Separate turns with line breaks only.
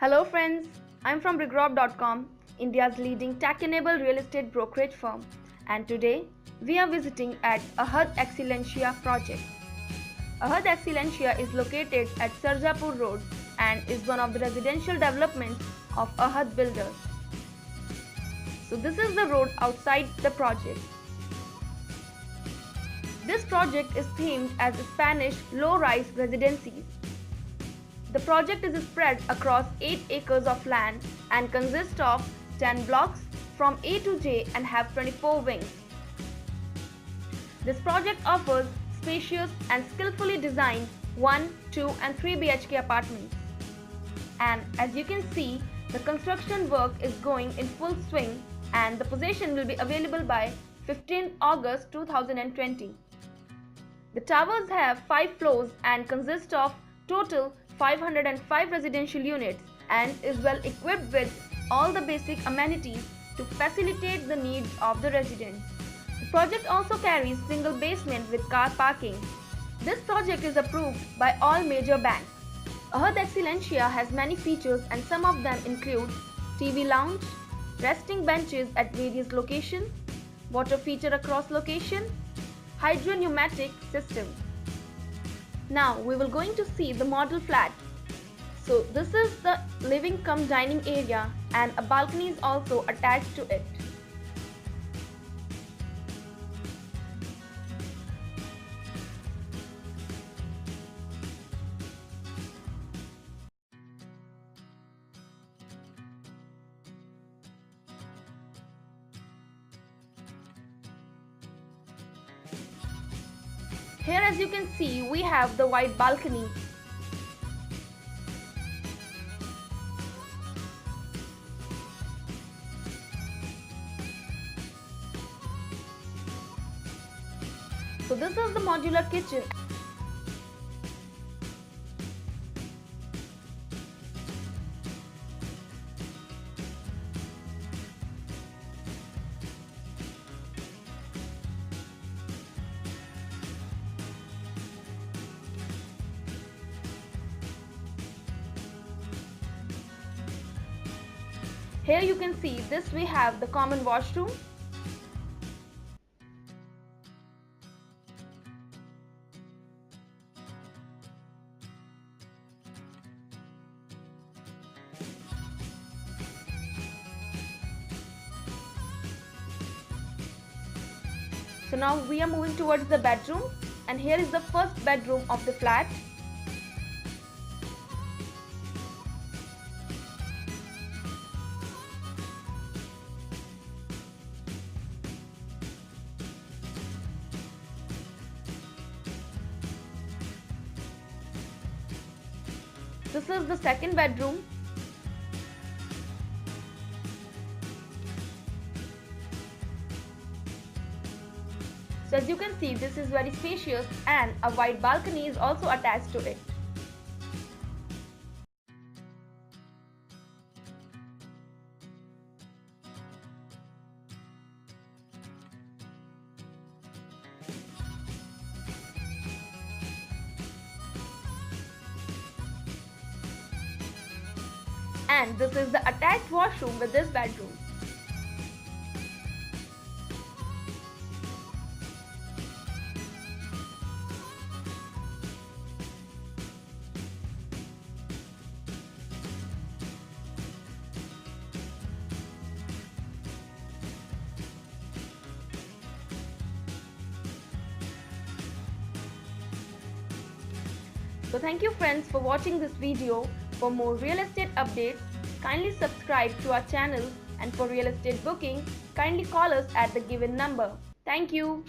Hello friends, I'm from Regrob.com, India's leading tech-enabled real estate brokerage firm, and today we are visiting at Ahad Excellencia project. Ahad Excellencia is located at Sarjapur Road and is one of the residential developments of Ahad builders. So this is the road outside the project. This project is themed as Spanish low-rise residencies. The project is spread across 8 acres of land and consists of 10 blocks from A to J and have 24 wings. This project offers spacious and skillfully designed 1, 2 and 3 BHK apartments. And as you can see, the construction work is going in full swing and the possession will be available by 15 August 2020. The towers have 5 floors and consist of total 505 residential units and is well equipped with all the basic amenities to facilitate the needs of the residents. The project also carries single basement with car parking. This project is approved by all major banks. Ahad Excellencia has many features and some of them include TV lounge, resting benches at various locations, water feature across location, hydro-pneumatic system. Now we will going to see the model flat. So this is the living cum dining area and a balcony is also attached to it. Here, as you can see, we have the wide balcony. So this is the modular kitchen. Here you can see this we have the common washroom. So now we are moving towards the bedroom, and here is the first bedroom of the flat. This is the second bedroom. So as you can see, this is very spacious and a wide balcony is also attached to it. And this is the attached washroom with this bedroom. So thank you friends for watching this video. For more real estate updates, kindly subscribe to our channel, and for real estate booking, kindly call us at the given number. Thank you.